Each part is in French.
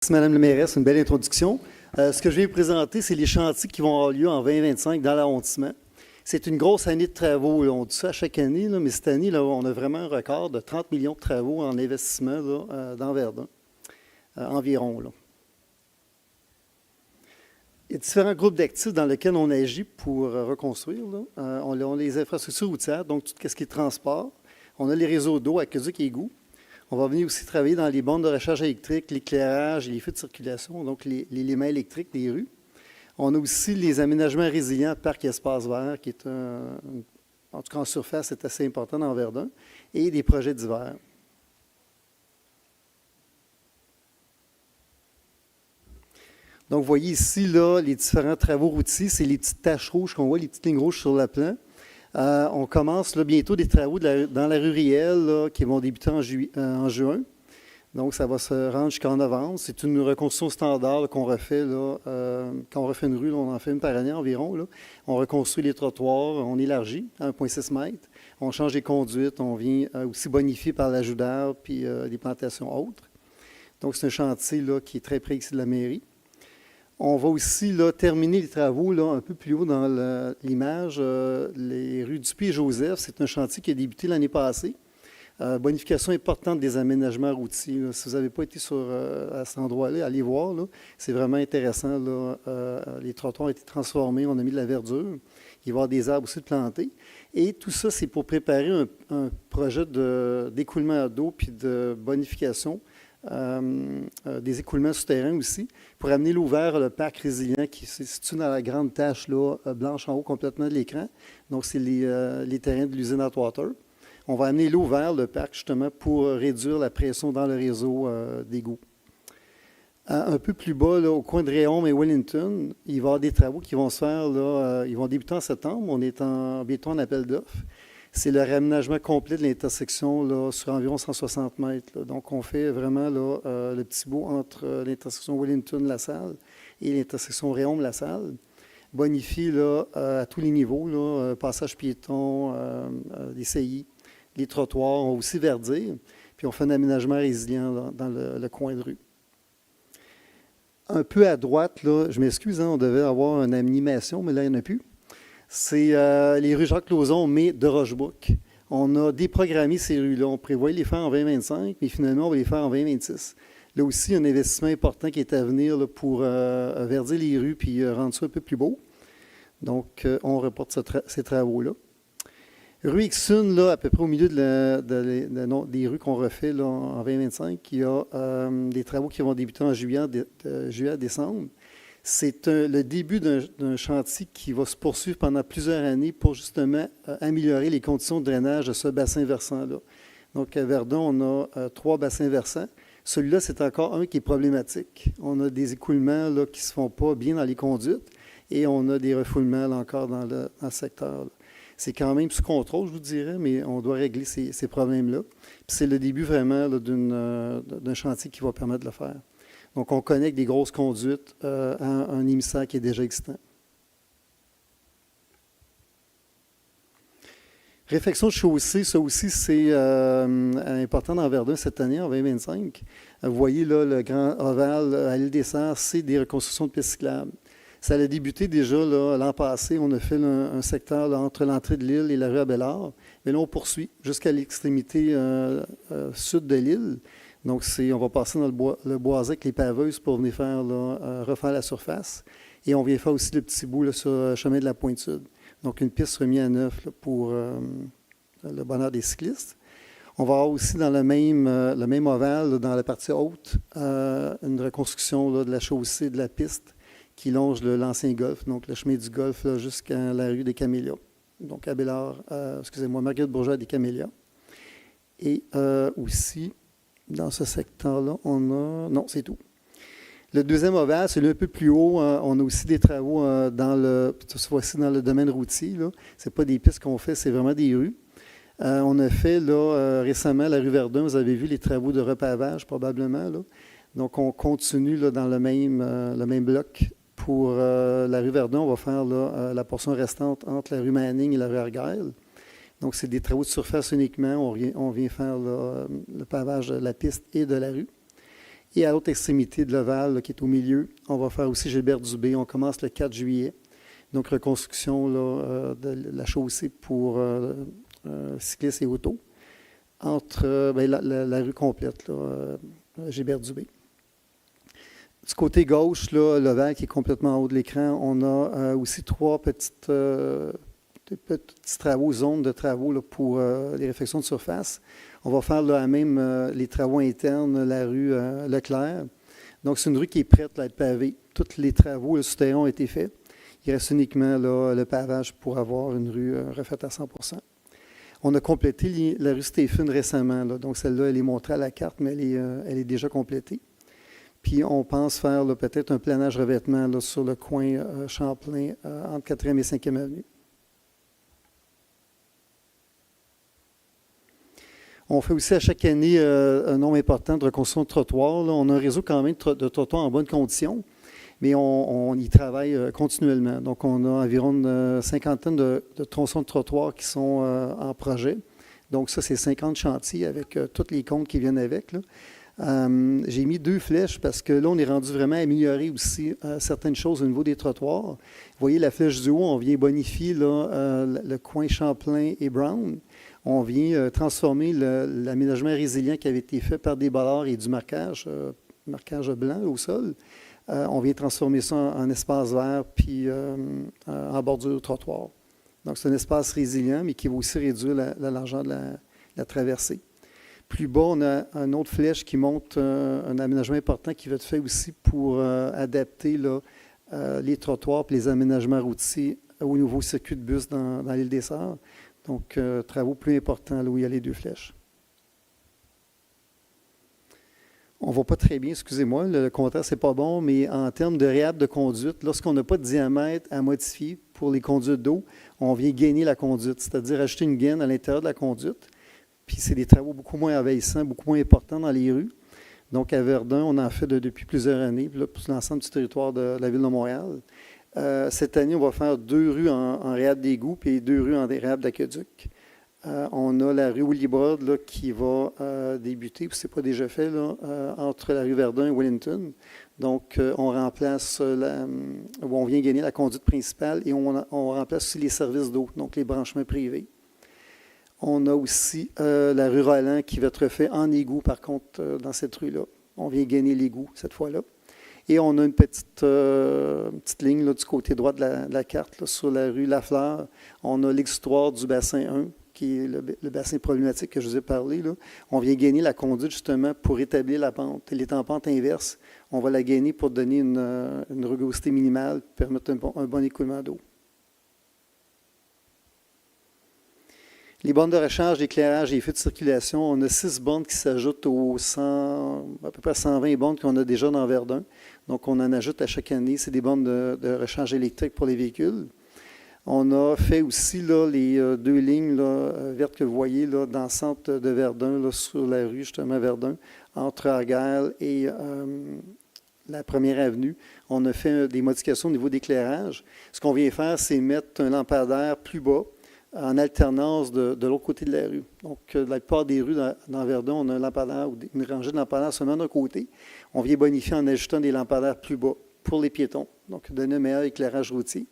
Merci, Mme la mairesse, une belle introduction. Ce que je vais vous présenter, c'est les chantiers qui vont avoir lieu en 2025 dans l'arrondissement. C'est une grosse année de travaux. Là. On dit ça à chaque année, là, mais cette année, là, on a vraiment un record de 30 millions de travaux en investissement là, dans Verdun, environ. Là. Il y a différents groupes d'actifs dans lesquels on agit pour reconstruire. Là. On a les infrastructures routières, donc tout ce qui est transport. On a les réseaux d'eau, aqueducs et égouts. On va venir aussi travailler dans les bornes de recharge électrique, l'éclairage et les feux de circulation, donc les éléments électriques des rues. On a aussi les aménagements résilients, parcs et espaces verts, qui est en tout cas en surface, c'est assez important dans Verdun, et des projets divers. Donc, vous voyez ici là, les différents travaux routiers, c'est les petites taches rouges qu'on voit, les petites lignes rouges sur le plan. On commence là, bientôt des travaux dans la rue Riel là, qui vont débuter en juin. Donc, ça va se rendre jusqu'en novembre. C'est une reconstruction standard là, qu'on refait. Là, quand on refait une rue, là, on en fait une par année environ. Là. On reconstruit les trottoirs, on élargit à 1,6 m. On change les conduites, on vient aussi bonifier par l'ajout d'arbres puis des plantations autres. Donc, c'est un chantier là, qui est très près ici de la mairie. On va aussi là, terminer les travaux là, un peu plus haut dans l'image, les rues Dupuis et Joseph. C'est un chantier qui a débuté l'année passée. Bonification importante des aménagements routiers. Là. Si vous n'avez pas été à cet endroit-là, allez voir. Là. C'est vraiment intéressant. Là. Les trottoirs ont été transformés, on a mis de la verdure. Il va y avoir des arbres aussi plantés. Et tout ça, c'est pour préparer un projet d'écoulement d'eau puis de bonification. Des écoulements souterrains aussi, pour amener l'eau vers le parc résilient qui se situe dans la grande tache là, blanche en haut complètement de l'écran. Donc, c'est les terrains de l'usine Atwater. On va amener l'eau vers le parc justement pour réduire la pression dans le réseau d'égouts. Un peu plus bas, là, au coin de Réaume et Wellington, il va y avoir des travaux qui vont se faire. Là, ils vont débuter en septembre. On est bientôt en appel d'offres. C'est le réaménagement complet de l'intersection là, sur environ 160 mètres. Là. Donc, on fait vraiment là, le petit bout entre l'intersection Wellington-La-Salle et l'intersection Réaume-La-Salle. Bonifie là, à tous les niveaux, là, passage piéton, les CI, les trottoirs. On va aussi verdir. Puis, on fait un aménagement résilient là, dans le coin de rue. Un peu à droite, là, je m'excuse, hein, on devait avoir une animation, mais là, il n'y en a plus. C'est les rues Jacques-Lauzon, mais de Rochebouc. On a déprogrammé ces rues-là. On prévoyait les faire en 2025, mais finalement, on va les faire en 2026. Là aussi, il y a un investissement important qui est à venir là, pour verdir les rues puis rendre ça un peu plus beau. Donc, on reporte ces travaux-là. Rue Ixune, là, à peu près au milieu des rues qu'on refait là, en 2025, il y a des travaux qui vont débuter en juillet à décembre. C'est le début d'un chantier qui va se poursuivre pendant plusieurs années pour justement améliorer les conditions de drainage de ce bassin versant-là. Donc, à Verdun, on a 3 bassins versants. Celui-là, c'est encore un qui est problématique. On a des écoulements là, qui ne se font pas bien dans les conduites et on a des refoulements là, encore dans le secteur. Là. C'est quand même sous contrôle, je vous dirais, mais on doit régler ces problèmes-là. Puis c'est le début vraiment là, d'un chantier qui va permettre de le faire. Donc, on connecte des grosses conduites à un émissaire qui est déjà existant. Réfection de chaussée, ça aussi, c'est important dans Verdun cette année, en 2025. Vous voyez là, le grand ovale à l'île des Serres, c'est des reconstructions de pistes cyclables. Ça a débuté déjà l'an passé. On a fait un secteur là, entre l'entrée de l'île et la rue Abelard. Mais là, on poursuit jusqu'à l'extrémité sud de l'île. Donc, on va passer dans le boisé avec les paveuses pour venir refaire la surface. Et on vient faire aussi le petit bout là, sur le chemin de la Pointe-Sud. Donc, une piste remise à neuf là, pour le bonheur des cyclistes. On va avoir aussi dans le même ovale, là, dans la partie haute, une reconstruction là, de la chaussée de la piste qui longe l'ancien golfe, donc le chemin du golfe jusqu'à la rue des Camélias. Donc, Marguerite Bourgeois des Camélias. Et aussi, dans ce secteur-là, on a... Non, c'est tout. Le deuxième ovale, celui un peu plus haut, on a aussi des travaux cette fois-ci dans le domaine routier. Ce n'est pas des pistes qu'on fait, c'est vraiment des rues. On a fait récemment la rue Verdun, vous avez vu les travaux de repavage probablement. Là. Donc, on continue là, dans le même bloc. Pour la rue Verdun, on va faire la portion restante entre la rue Manning et la rue Argyle. Donc, c'est des travaux de surface uniquement. On vient faire le pavage de la piste et de la rue. Et à l'autre extrémité de l'Oval, qui est au milieu, on va faire aussi Gilbert Dubé. On commence le 4 juillet. Donc, reconstruction là, de la chaussée pour cyclistes et autos, entre la rue complète, là, Gilbert Dubé. Du côté gauche, là, l'Oval qui est complètement en haut de l'écran, on a aussi 3 petits travaux, zones de travaux là, pour les réfections de surface. On va faire là, même les travaux internes, la rue Leclerc. Donc, c'est une rue qui est prête à être pavée. Tous les travaux souterrains ont été faits. Il reste uniquement là, le pavage pour avoir une rue refaite à 100%. On a complété la rue Stéphane récemment. Là. Donc, celle-là, elle est montrée à la carte, mais elle est déjà complétée. Puis, on pense faire peut-être un planage revêtement là, sur le coin Champlain entre 4e et 5e avenue. On fait aussi à chaque année un nombre important de reconstruction de trottoirs. Là. On a un réseau quand même de trottoirs en bonne condition, mais on y travaille continuellement. Donc, on a environ une cinquantaine de tronçons de trottoirs qui sont en projet. Donc, ça, c'est 50 chantiers avec tous les comptes qui viennent avec. Là. J'ai mis 2 flèches parce que là, on est rendu vraiment à améliorer aussi certaines choses au niveau des trottoirs. Vous voyez la flèche du haut, on vient bonifier là, le coin Champlain et Brown. On vient transformer l'aménagement résilient qui avait été fait par des bollards et du marquage blanc au sol. On vient transformer ça en espace vert puis en bordure trottoir. Donc, c'est un espace résilient, mais qui va aussi réduire la largeur de la traversée. Plus bas, on a une autre flèche qui montre un aménagement important qui va être fait aussi pour adapter là, les trottoirs et les aménagements routiers au nouveau circuit de bus dans l'île des Sœurs. Donc, travaux plus importants là où il y a les 2 flèches. On ne va pas très bien, excusez-moi, le contraire, c'est pas bon, mais en termes de réhab de conduite, lorsqu'on n'a pas de diamètre à modifier pour les conduites d'eau, on vient gainer la conduite, c'est-à-dire ajouter une gaine à l'intérieur de la conduite. Puis c'est des travaux beaucoup moins envahissants, beaucoup moins importants dans les rues. Donc, à Verdun, on en fait depuis plusieurs années, puis là, pour l'ensemble du territoire de la ville de Montréal. Cette année, on va faire 2 rues en réhab d'égout et 2 rues en réhab d'aqueduc. On a la rue Willibrod là, qui va débuter, puis ce n'est pas déjà fait, là, entre la rue Verdun et Wellington. Donc, on remplace, on vient gagner la conduite principale et on remplace aussi les services d'eau, donc les branchements privés. On a aussi la rue Roland qui va être refait en égout, par contre, dans cette rue-là. On vient gagner l'égout cette fois-là. Et on a une petite ligne là, du côté droit de la carte, là, sur la rue Lafleur. On a l'exutoire du bassin 1, qui est le bassin problématique que je vous ai parlé. Là. On vient gainer la conduite justement pour établir la pente. Elle est en pente inverse. On va la gainer pour donner une rugosité minimale, permettre un bon écoulement d'eau. Les bornes de recharge, d'éclairage et les feux de circulation, on a 6 bornes qui s'ajoutent aux à peu près 120 bornes qu'on a déjà dans Verdun. Donc, on en ajoute à chaque année. C'est des bornes de recharge électrique pour les véhicules. On a fait aussi là, les 2 lignes là, vertes que vous voyez là, dans le centre de Verdun, là, sur la rue justement Verdun, entre Argyle et la première avenue. On a fait des modifications au niveau d'éclairage. Ce qu'on vient faire, c'est mettre un lampadaire plus bas, en alternance de l'autre côté de la rue. Donc, la plupart des rues dans Verdun, on a un lampadaire ou une rangée de lampadaires seulement d'un côté. On vient bonifier en ajoutant des lampadaires plus bas pour les piétons, donc donner un meilleur éclairage routier.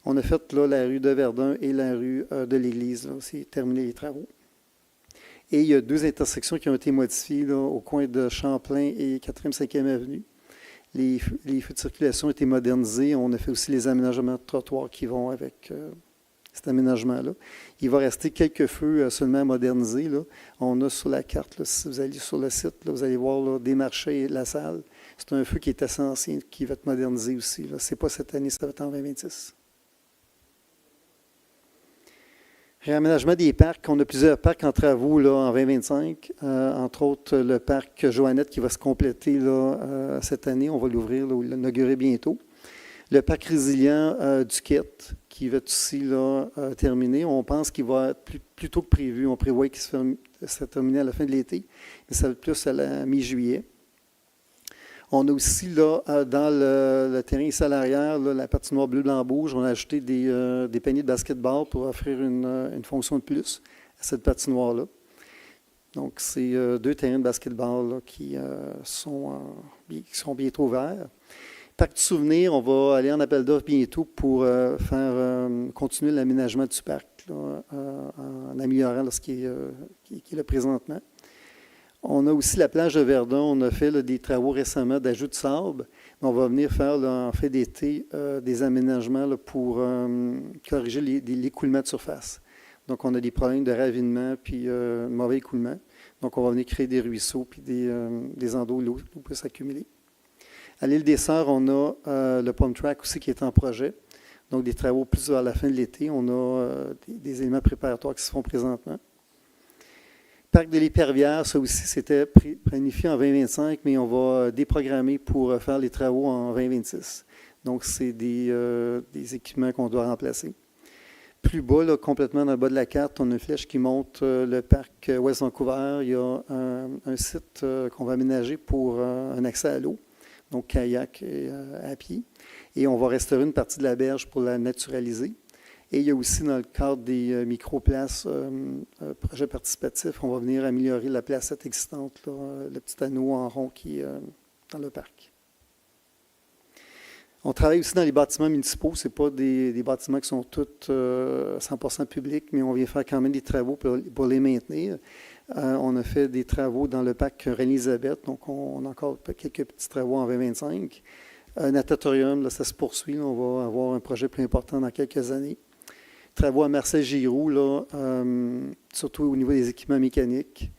On a fait là, la rue de Verdun et la rue de l'Église. C'est terminé les travaux. Et il y a 2 intersections qui ont été modifiées là, au coin de Champlain et 4e, 5e avenue. Les feux de circulation ont été modernisés. On a fait aussi les aménagements de trottoirs qui vont avec cet aménagement-là. Il va rester quelques feux seulement modernisés. Là. On a sur la carte, là, si vous allez sur le site, là, vous allez voir là, des marchés et la salle. C'est un feu qui est assez ancien, qui va être modernisé aussi. Ce n'est pas cette année, ça va être en 2026. Réaménagement des parcs. On a plusieurs parcs en travaux là, en 2025. Entre autres, le parc Joannette qui va se compléter là, cette année. On va l'ouvrir, là, ou l'inaugurer bientôt. Le parc résilient du Quête, qui va être aussi là, terminé. On pense qu'il va être plus tôt que prévu. On prévoit qu'il sera terminé à la fin de l'été, mais ça va être plus à la mi-juillet. On a aussi, là, dans le terrain salarial, là, la patinoire bleu-blanc-rouge, on a ajouté des paniers de basketball pour offrir une fonction de plus à cette patinoire-là. Donc, c'est 2 terrains de basketball là, qui sont bientôt ouverts. Parc du souvenir, on va aller en appel d'offres bientôt pour continuer l'aménagement du parc là, en améliorant là, ce qui est là présentement. On a aussi la plage de Verdun. On a fait là, des travaux récemment d'ajout de sable. On va venir faire là, en fait d'été des aménagements là, pour corriger l'écoulement de surface. Donc, on a des problèmes de ravinement puis mauvais écoulement. Donc, on va venir créer des ruisseaux puis des endroits où l'eau peut s'accumuler. À l'île des Sœurs, on a le pump track aussi qui est en projet. Donc, des travaux plus vers la fin de l'été. On a des éléments préparatoires qui se font présentement. Parc de l'Épervière, ça aussi, c'était planifié en 2025, mais on va déprogrammer pour faire les travaux en 2026. Donc, c'est des équipements qu'on doit remplacer. Plus bas, là, complètement dans le bas de la carte, on a une flèche qui montre le parc Ouest Vancouver. Il y a un site qu'on va aménager pour un accès à l'eau, donc kayak et à pied. Et on va restaurer une partie de la berge pour la naturaliser. Et il y a aussi, dans le cadre des micro-places, projet participatif, on va venir améliorer la placette existante, là, le petit anneau en rond qui est dans le parc. On travaille aussi dans les bâtiments municipaux. Ce n'est pas des bâtiments qui sont tous 100% publics, mais on vient faire quand même des travaux pour les maintenir. On a fait des travaux dans le parc Reine-Élisabeth, donc on a encore quelques petits travaux en 2025. Natatorium, là, ça se poursuit. Là, on va avoir un projet plus important dans quelques années. Travaux à Marcel-Giroux, là, surtout au niveau des équipements mécaniques.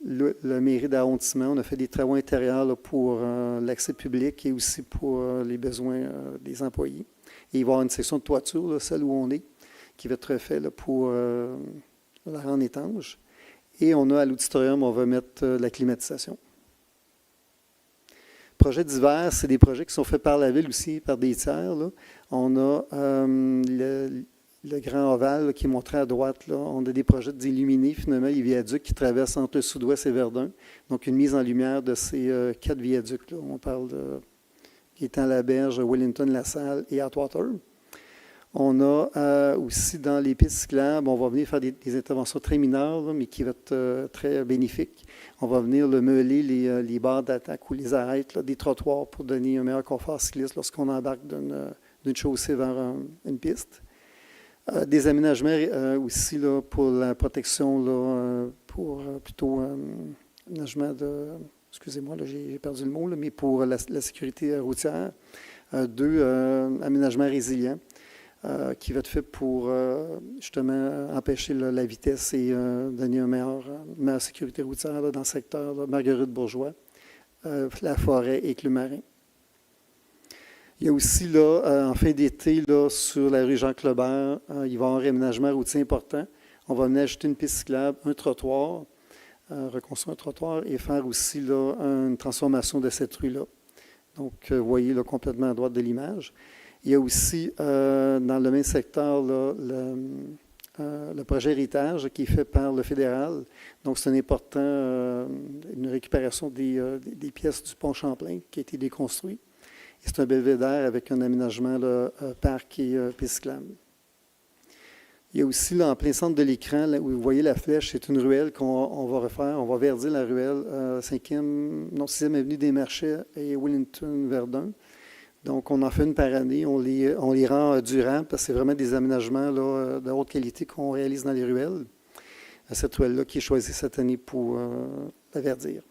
La mairie d'arrondissement, on a fait des travaux intérieurs là, pour l'accès public et aussi pour les besoins des employés. Et il va y avoir une section de toiture, là, celle où on est, qui va être faite pour la rendre étanche. Et on a à l'auditorium, on va mettre la climatisation. Projets d'hiver, c'est des projets qui sont faits par la ville aussi, par des tiers. Là. On a le grand ovale là, qui est montré à droite. Là. On a des projets d'illuminer finalement les viaducs qui traversent entre le sud-ouest et Verdun. Donc, une mise en lumière de ces 4 viaducs. Là. On parle de Étang-la-Berge, Wellington-la-Salle et Atwater. On a aussi dans les pistes cyclables, on va venir faire des interventions très mineures, là, mais qui vont être très bénéfiques. On va venir meuler les barres d'attaque ou les arêtes là, des trottoirs pour donner un meilleur confort cycliste lorsqu'on embarque d'une chaussée vers une piste. Des aménagements aussi là, pour la protection, là, pour plutôt aménagement de... Excusez-moi, là, j'ai perdu le mot, là, mais pour la sécurité routière. 2 aménagements résilients qui va être fait pour justement empêcher là, la vitesse et donner une meilleure sécurité routière là, dans le secteur là, Marguerite-Bourgeois, la forêt et Cleux-Marin. Il y a aussi, là, en fin d'été, là, sur la rue Jean-Claubert, il va y avoir un réaménagement routier important. On va venir ajouter une piste cyclable, un trottoir, reconstruire un trottoir et faire aussi là, une transformation de cette rue-là. Donc, vous voyez là, complètement à droite de l'image. Il y a aussi, dans le même secteur, là, le projet héritage qui est fait par le fédéral. Donc, c'est un important, une récupération des pièces du pont Champlain qui a été déconstruit. Et c'est un belvédère avec un aménagement là, parc et piste cyclable. Il y a aussi, là, en plein centre de l'écran, là, où vous voyez la flèche, c'est une ruelle qu'on va refaire. On va verdir la ruelle 6e avenue des Marchais et Wellington-Verdun. Donc, on en fait une par année. On les rend durables parce que c'est vraiment des aménagements là, de haute qualité qu'on réalise dans les ruelles. Cette ruelle-là qui est choisie cette année pour la verdir.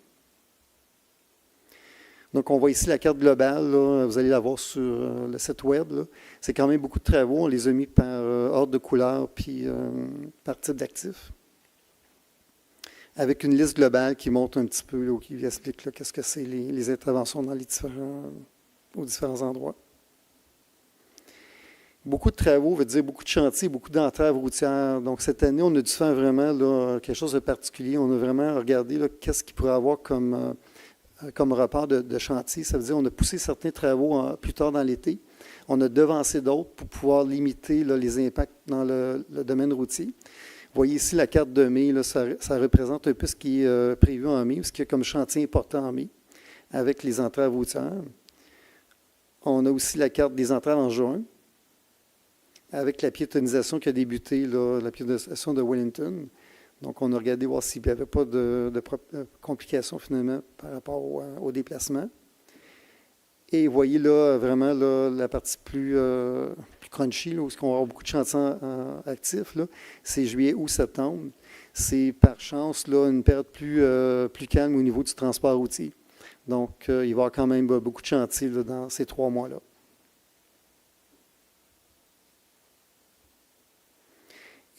Donc, on voit ici la carte globale. Là, vous allez la voir sur le site web. Là. C'est quand même beaucoup de travaux. On les a mis par ordre de couleur puis par type d'actif. Avec une liste globale qui montre un petit peu, là, qui explique là, qu'est-ce que c'est les interventions dans aux différents endroits. Beaucoup de travaux veut dire beaucoup de chantiers, beaucoup d'entraves routières. Donc, cette année, on a dû faire vraiment là, quelque chose de particulier. On a vraiment regardé là, qu'est-ce qu'il pourrait avoir comme report de chantier. Ça veut dire qu'on a poussé certains travaux plus tard dans l'été. On a devancé d'autres pour pouvoir limiter là, les impacts dans le domaine routier. Vous voyez ici la carte de mai, là, ça représente un peu ce qui est prévu en mai, ce qu'il y a comme chantier important en mai, avec les entraves routières. On a aussi la carte des entraves en juin, avec la piétonisation qui a débuté, là, la piétonisation de Wellington. Donc, on a regardé voir s'il n'y avait pas de complications finalement par rapport au déplacement. Et vous voyez là, vraiment là, la partie plus crunchy, là, où on va avoir beaucoup de chantiers actifs, c'est juillet ou septembre. C'est par chance là, une période plus calme au niveau du transport routier. Donc, il va y avoir quand même beaucoup de chantiers là, dans ces 3 mois-là.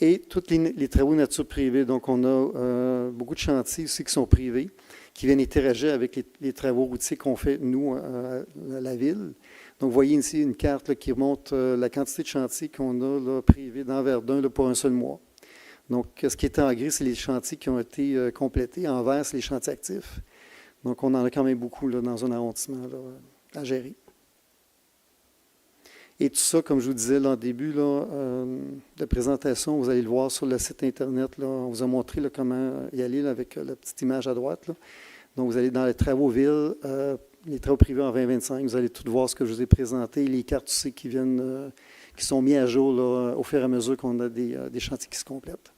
Et tous les travaux de nature privée. Donc, on a beaucoup de chantiers aussi qui sont privés, qui viennent interagir avec les travaux routiers qu'on fait, nous, à la ville. Donc, vous voyez ici une carte là, qui montre la quantité de chantiers qu'on a là, privés dans Verdun là, pour un seul mois. Donc, ce qui est en gris, c'est les chantiers qui ont été complétés. En vert, c'est les chantiers actifs. Donc, on en a quand même beaucoup là, dans un arrondissement là, à gérer. Et tout ça, comme je vous disais là, en début là, de présentation, vous allez le voir sur le site Internet. Là, on vous a montré là, comment y aller là, avec la petite image à droite. Là. Donc, vous allez dans les travaux villes, les travaux privés en 2025. Vous allez tout voir ce que je vous ai présenté, les cartes aussi qui sont mises à jour là, au fur et à mesure qu'on a des chantiers qui se complètent.